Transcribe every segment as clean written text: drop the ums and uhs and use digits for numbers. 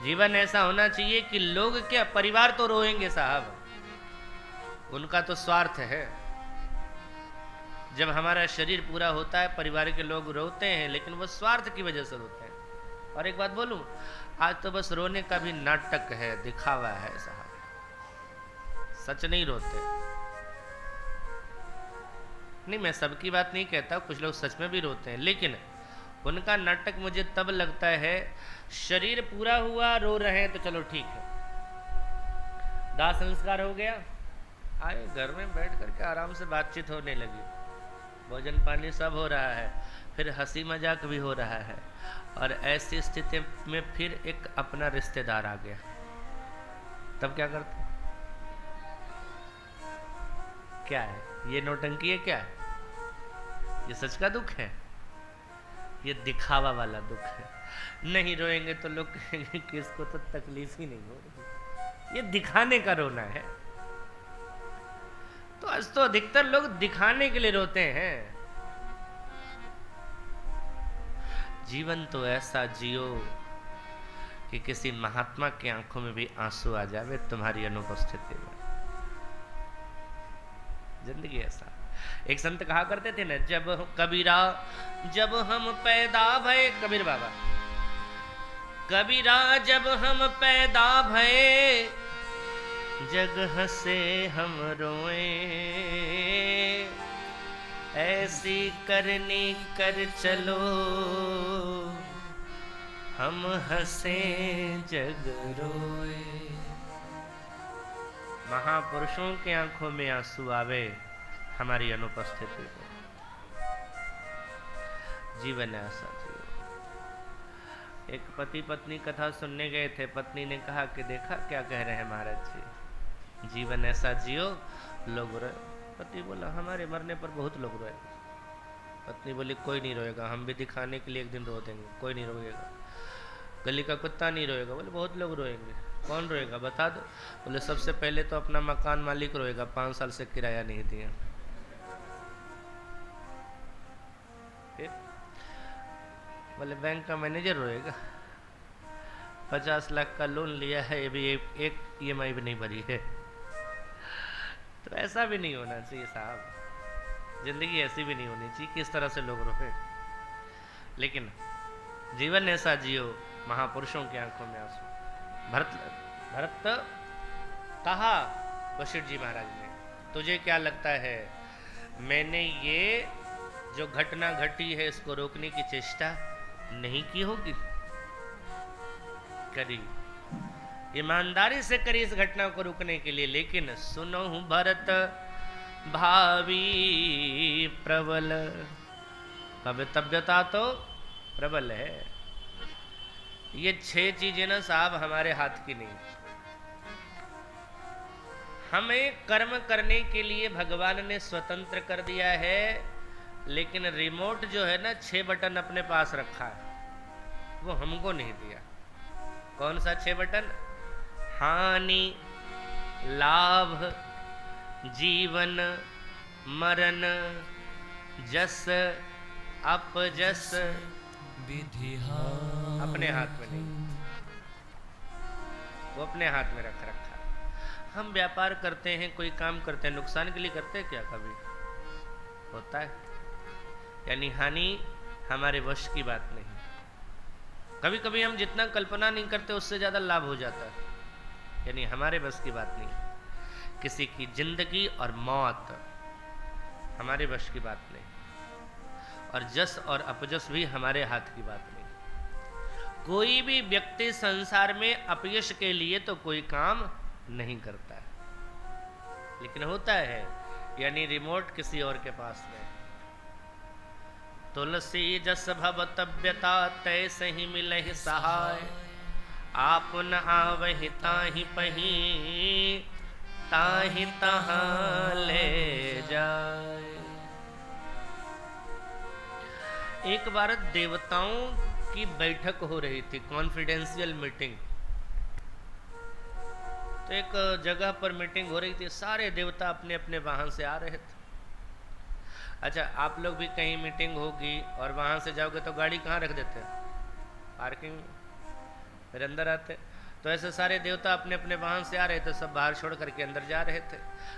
जीवन ऐसा होना चाहिए कि लोग क्या, परिवार तो रोएंगे साहब, उनका तो स्वार्थ है। जब हमारा शरीर पूरा होता है परिवार के लोग रोते हैं, लेकिन वो स्वार्थ की वजह से रोते हैं। और एक बात बोलूं, आज तो बस रोने का भी नाटक है, दिखावा है साहब, सच नहीं रोते। नहीं, मैं सबकी बात नहीं कहता, कुछ लोग सच में भी रोते हैं, लेकिन उनका नाटक मुझे तब लगता है, शरीर पूरा हुआ रो रहे हैं तो चलो ठीक है, दाह संस्कार हो गया, आए घर में बैठ करके आराम से बातचीत होने लगी, भोजन पानी सब हो रहा है, फिर हंसी मजाक भी हो रहा है, और ऐसी स्थिति में फिर एक अपना रिश्तेदार आ गया, तब क्या करते? क्या है ये, नौटंकी है क्या है? ये सच का दुख है? ये दिखावा वाला दुख है। नहीं रोएंगे तो लोग कहेंगे कि इसको तो तकलीफ ही नहीं हो रही, ये दिखाने का रोना है। तो आज तो अधिकतर लोग दिखाने के लिए रोते हैं। जीवन तो ऐसा जियो कि किसी महात्मा की आंखों में भी आंसू आ जावे तुम्हारी अनुपस्थिति में। जिंदगी ऐसा। एक संत कहा करते थे ना, जब कबीरा जब हम पैदा भये, कबीर बाबा, कबीरा जब हम पैदा भये, जग हंसे हम रोए, ऐसी करनी कर चलो, हम हंसे जग रोए। महापुरुषों की आंखों में आंसू आवे हमारी अनुपस्थिति में। जीवन ऐसा जियो। एक पति पत्नी कथा सुनने गए थे, पत्नी ने कहा कि देखा क्या कह रहे हैं महाराज जी, जीवन ऐसा जियो लोग रोए। पति बोला हमारे मरने पर बहुत लोग रोए। पत्नी बोली कोई नहीं रोएगा, हम भी दिखाने के लिए एक दिन रो देंगे, कोई नहीं रोएगा। गली का कुत्ता नहीं रोएगा, बोले बहुत लोग रोएंगे। कौन रोएगा बता दो। बोले सबसे पहले तो अपना मकान मालिक रोएगा, 5 साल से किराया नहीं दिया। बोले बैंक का मैनेजर रोएगा, 50 लाख का लोन लिया है, ये भी एक EMI भी नहीं भरी है। तो ऐसा भी नहीं होना चाहिए साहब, जिंदगी ऐसी भी नहीं होनी चाहिए किस तरह से लोग रोए। लेकिन जीवन ऐसा जियो, महापुरुषों की आंखों में आंसू। भरत कहा वशिष्ठ जी महाराज ने, तुझे क्या लगता है मैंने ये जो घटना घटी है इसको रोकने की चेष्टा नहीं की होगी? करी, ईमानदारी से करी इस घटना को रोकने के लिए। लेकिन सुनो भरत भावी प्रबल, भवितव्यता तो प्रबल है। ये 6 चीजें ना साहब हमारे हाथ की नहीं। हमें कर्म करने के लिए भगवान ने स्वतंत्र कर दिया है, लेकिन रिमोट जो है ना 6 बटन अपने पास रखा है, वो हमको नहीं दिया। कौन सा 6 बटन? हानि, लाभ, जीवन, मरण, जस, अपजस, विधि अपने हाथ में नहीं, वो अपने हाथ में रख रखा। हम व्यापार करते हैं, कोई काम करते हैं, नुकसान के लिए करते हैं क्या? कभी होता है? यानी हानि हमारे वश की बात नहीं। कभी कभी हम जितना कल्पना नहीं करते उससे ज्यादा लाभ हो जाता है, यानी हमारे बस की बात नहीं। किसी की जिंदगी और मौत हमारे वश की बात नहीं, और जस और अपजस भी हमारे हाथ की बात नहीं। कोई भी व्यक्ति संसार में अपयश के लिए तो कोई काम नहीं करता है, लेकिन होता है, यानी रिमोट किसी और के पास में। तुलसी जस भवतव्यता तय सही मिलहि सहाय, आप न आवहि ताहि पही, ताहि तहाँ ले जाए। एक बार देवताओं की बैठक हो रही थी, कॉन्फिडेंशियल मीटिंग। तो एक जगह पर मीटिंग हो रही थी, सारे देवता अपने अपने वाहन से आ रहे थे। अच्छा, आप लोग भी कहीं मीटिंग होगी और वहां से जाओगे तो गाड़ी कहाँ रख देते हैं? पार्किंग में। फिर अंदर आते। तो ऐसे सारे देवता अपने अपने वाहन से आ रहे थे, सब बाहर छोड़ करके अंदर जा रहे थे।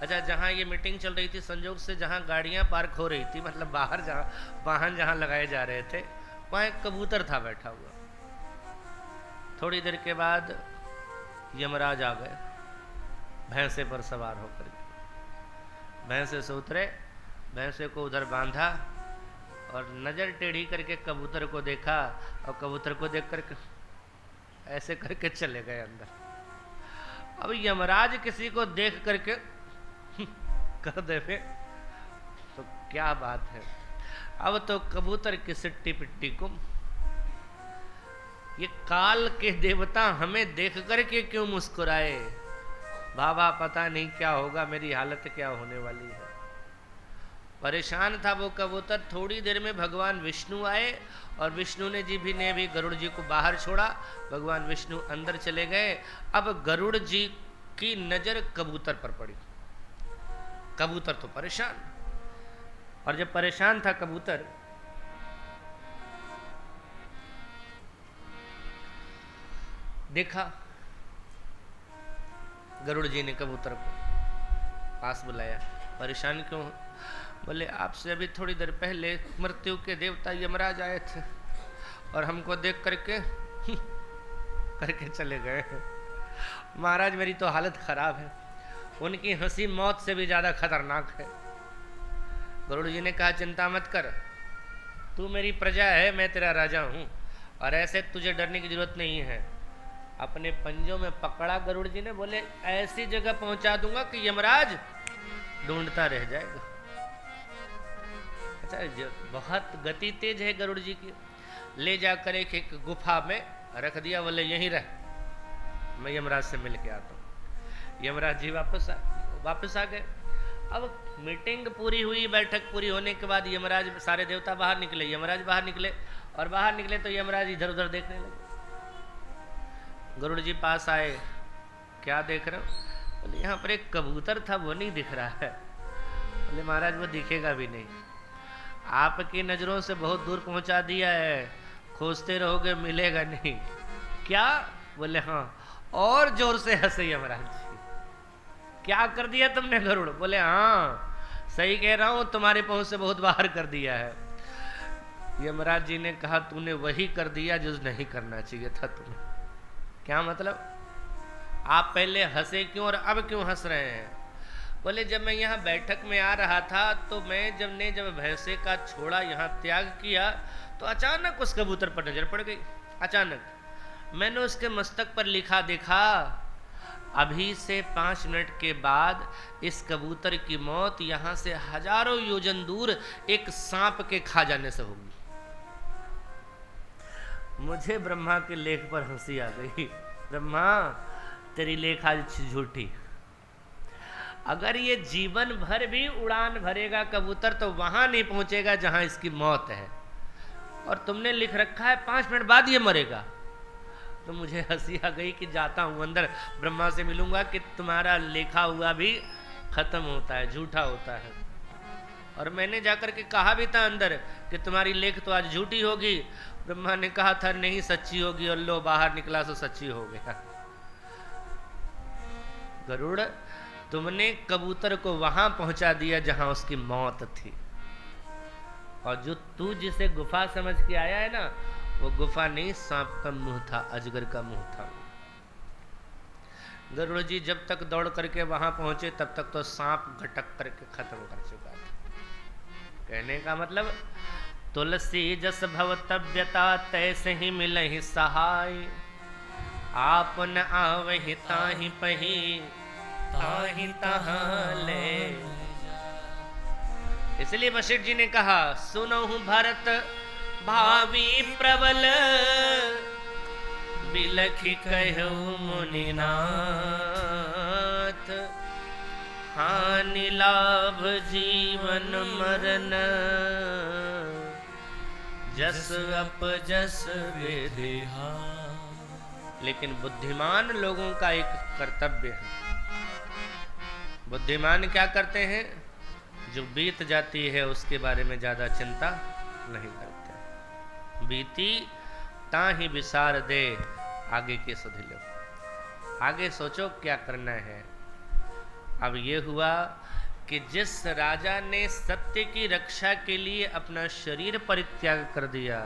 अच्छा, जहाँ ये मीटिंग चल रही थी, संयोग से जहाँ गाड़ियाँ पार्क हो रही थी, मतलब बाहर जहाँ वाहन जहाँ लगाए जा रहे थे, वहाँ एक कबूतर था बैठा हुआ। थोड़ी देर के बाद यमराज आ गए भैंसे पर सवार होकर के। भैंसे से उतरे, भैंसे को उधर बांधा और नज़र टेढ़ी करके कबूतर को देखा, और कबूतर को देख करके ऐसे करके चले गए अंदर। अब यमराज किसी को देख करके कर देवे तो क्या बात है। अब तो कबूतर की सिट्टी पिट्टी कुम। ये काल के देवता हमें देख करके क्यों मुस्कुराए, बाबा पता नहीं क्या होगा, मेरी हालत क्या होने वाली है। परेशान था वो कबूतर। थोड़ी देर में भगवान विष्णु आए और विष्णु ने भी गरुड़ जी को बाहर छोड़ा। भगवान विष्णु अंदर चले गए। अब गरुड़ जी की नजर कबूतर पर पड़ी। कबूतर तो परेशान, और जब परेशान था कबूतर, देखा गरुड़ जी ने कबूतर को पास बुलाया। परेशान क्यों? बोले आपसे अभी थोड़ी देर पहले मृत्यु के देवता यमराज आए थे और हमको देख करके करके चले गए। महाराज मेरी तो हालत खराब है, उनकी हंसी मौत से भी ज्यादा खतरनाक है। गरुड़ जी ने कहा चिंता मत कर, तू मेरी प्रजा है, मैं तेरा राजा हूं, और ऐसे तुझे डरने की जरूरत नहीं है। अपने पंजों में पकड़ा गरुड़ जी ने, बोले ऐसी जगह पहुंचा दूंगा कि यमराज ढूंढता रह जाएगा। अच्छा, बहुत गति तेज है गरुड़ जी की। ले जाकर एक गुफा में रख दिया, बोले यहीं रह, मैं यमराज से मिल के आता हूँ। यमराज जी वापस आ गए। अब मीटिंग पूरी हुई, बैठक पूरी होने के बाद यमराज, सारे देवता बाहर निकले, यमराज बाहर निकले, और बाहर निकले तो यमराज इधर उधर देखने लगे। गरुड़ जी पास आए, क्या देख रहे हो? बोले यहाँ पर एक कबूतर था, वो नहीं दिख रहा है। बोले महाराज वो दिखेगा भी नहीं, आपकी नजरों से बहुत दूर पहुंचा दिया है, खोजते रहोगे मिलेगा नहीं। क्या? बोले हाँ। और जोर से हंसे यमराज जी, क्या कर दिया तुमने गरुड़? बोले हाँ सही कह रहा हूं, तुम्हारे पहुंच से बहुत बाहर कर दिया है। यमराज जी ने कहा तूने वही कर दिया जो नहीं करना चाहिए था तुम्हें। क्या मतलब? आप पहले हंसे क्यों और अब क्यों हंस रहे हैं? बोले जब मैं यहाँ बैठक में आ रहा था तो मैं जब भैंसे का छोड़ा यहाँ त्याग किया तो अचानक उस कबूतर पर नजर पड़ गई। अचानक मैंने उसके मस्तक पर लिखा देखा, अभी से 5 मिनट के बाद इस कबूतर की मौत यहाँ से हजारों योजन दूर एक सांप के खा जाने से होगी। मुझे ब्रह्मा के लेख पर हंसी आ गई। ब्रह्मा तेरी लेख आज झूठी। अगर ये जीवन भर भी उड़ान भरेगा कबूतर तो वहां नहीं पहुंचेगा जहां इसकी मौत है, और तुमने लिख रखा है 5 मिनट बाद ये मरेगा। तो मुझे हंसी आ गई कि जाता हूं अंदर, ब्रह्मा से मिलूंगा कि तुम्हारा लिखा हुआ भी खत्म होता है, झूठा होता है। और मैंने जाकर के कहा भी था अंदर कि तुम्हारी लेख तो आज झूठी होगी। ब्रह्मा ने कहा था नहीं सच्ची होगी, और लो बाहर निकला तो सच्ची हो गया। गरुड़ तुमने कबूतर को वहां पहुंचा दिया जहां उसकी मौत थी, और जो तू जिसे गुफा समझ के आया है ना, वो गुफा नहीं सांप का मुंह था, अजगर का मुंह था। गरुड़ जी जब तक दौड़ करके वहां पहुंचे तब तक तो सांप घटक करके खत्म कर चुका था। कहने का मतलब तुलसी जस भवतव्यता तैसे ही मिलहि सहाय, आप न आवहि ताहि पही ताहि तहाँ ले। इसलिए वशिष्ठ जी ने कहा सुनहु भरत भावी प्रबल, बिलखि कहु मुनिनाथ, हानि लाभ जीवन मरण, जस अपजस विधि। लेकिन बुद्धिमान लोगों का एक कर्तव्य है। बुद्धिमान क्या करते हैं? जो बीत जाती है उसके बारे में ज्यादा चिंता नहीं करते। बीती ताहि विसार दे, आगे के सुध लो, आगे सोचो क्या करना है। अब ये हुआ कि जिस राजा ने सत्य की रक्षा के लिए अपना शरीर परित्याग कर दिया,